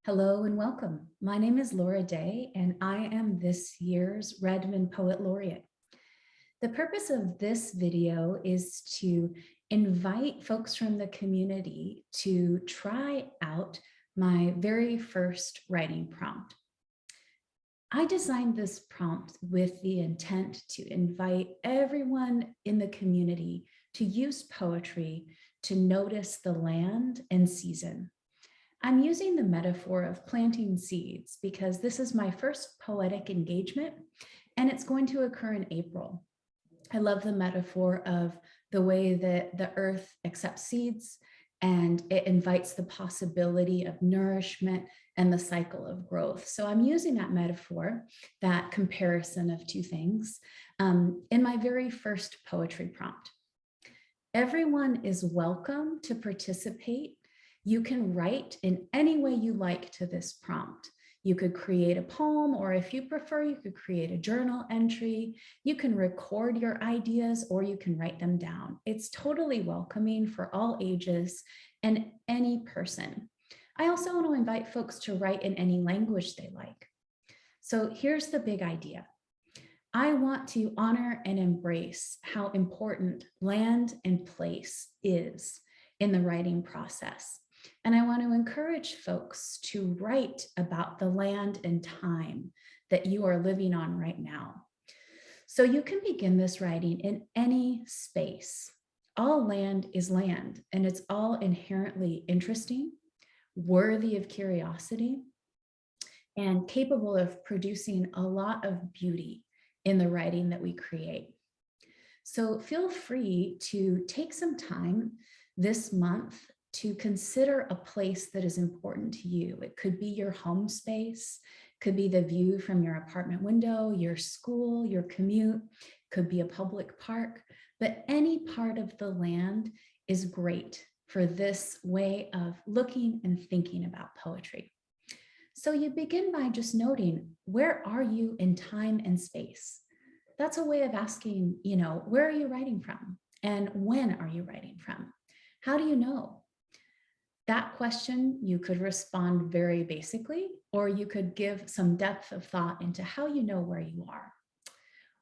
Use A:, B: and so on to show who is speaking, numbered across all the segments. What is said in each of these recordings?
A: Hello and welcome. My name is Laureate, and I am this year's Redmond Poet Laureate. The purpose of this video is to invite folks from the community to try out my very first writing prompt. I designed this prompt with the intent to invite everyone in the community to use poetry to notice the land and season. I'm using the metaphor of planting seeds because this is my first poetic engagement and it's going to occur in April. I love the metaphor of the way that the earth accepts seeds and it invites the possibility of nourishment and the cycle of growth. So I'm using that metaphor, that comparison of two things, in my very first poetry prompt. Everyone is welcome to participate. You can write in any way you like to this prompt. You could create a poem, or if you prefer, you could create a journal entry. You can record your ideas or you can write them down. It's totally welcoming for all ages and any person. I also want to invite folks to write in any language they like. So here's the big idea. I want to honor and embrace how important land and place is in the writing process. And I want to encourage folks to write about the land and time that you are living on right now. So you can begin this writing in any space. All land is land, and it's all inherently interesting, worthy of curiosity, and capable of producing a lot of beauty in the writing that we create. So feel free to take some time this month to consider a place that is important to you. It could be your home space, could be the view from your apartment window, your school, your commute, could be a public park, but any part of the land is great for this way of looking and thinking about poetry. So you begin by just noting, where are you in time and space? That's a way of asking, where are you writing from? And when are you writing from? How do you know? That question, you could respond very basically, or you could give some depth of thought into how you know where you are.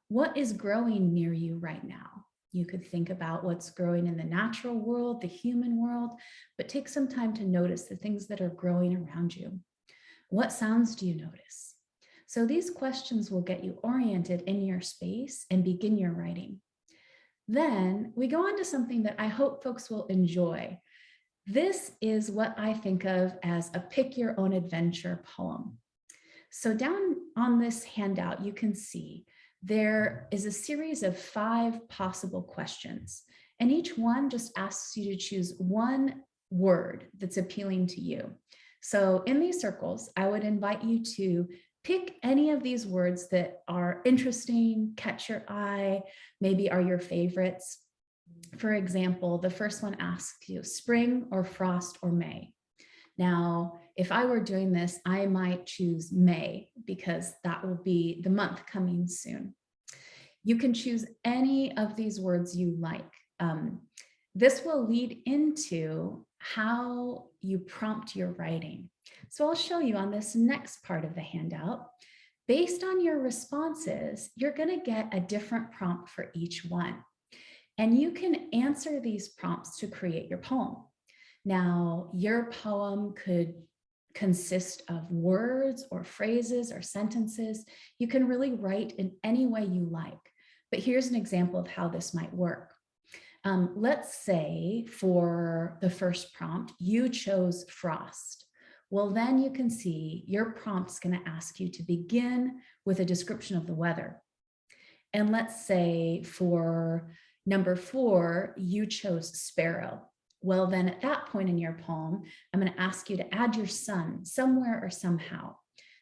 A: What is growing near you right now? You could think about what's growing in the natural world, the human world, but take some time to notice the things that are growing around you. What sounds do you notice? So these questions will get you oriented in your space and begin your writing. Then we go on to something that I hope folks will enjoy. This is what I think of as a pick your own adventure poem. So down on this handout, you can see there is a series of 5 possible questions, and each one just asks you to choose one word that's appealing to you. So in these circles, I would invite you to pick any of these words that are interesting, catch your eye, maybe are your favorites. For example, the first one asks you spring or frost or May. Now, if I were doing this, I might choose May because that will be the month coming soon. You can choose any of these words you like. This will lead into how you prompt your writing. So I'll show you on this next part of the handout. Based on your responses, you're going to get a different prompt for each one. And you can answer these prompts to create your poem. Now, your poem could consist of words or phrases or sentences. You can really write in any way you like. But here's an example of how this might work. Let's say for the first prompt, you chose frost. Well, then you can see your prompt's going to ask you to begin with a description of the weather. And let's say for number 4, you chose sparrow. Well, then at that point in your poem, I'm going to ask you to add your sun somewhere or somehow.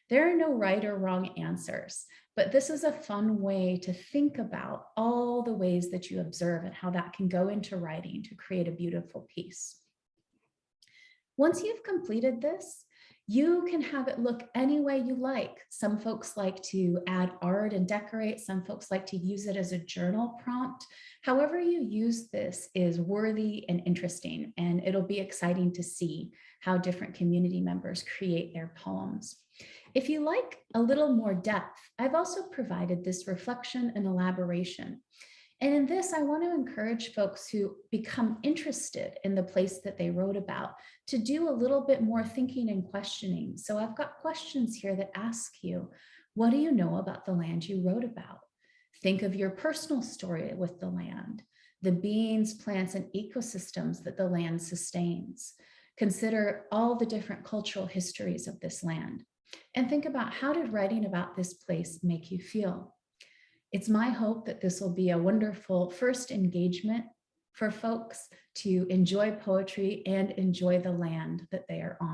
A: There are no right or wrong answers, but this is a fun way to think about all the ways that you observe and how that can go into writing to create a beautiful piece. Once you've completed this, you can have it look any way you like. Some folks like to add art and decorate. Some folks like to use it as a journal prompt. However you use this is worthy and interesting, and it'll be exciting to see how different community members create their poems. If you like a little more depth, I've also provided this reflection and elaboration. And in this, I want to encourage folks who become interested in the place that they wrote about to do a little bit more thinking and questioning. So I've got questions here that ask you, what do you know about the land you wrote about? Think of your personal story with the land, the beings, plants, and ecosystems that the land sustains. Consider all the different cultural histories of this land. And think about, how did writing about this place make you feel? It's my hope that this will be a wonderful first engagement for folks to enjoy poetry and enjoy the land that they are on.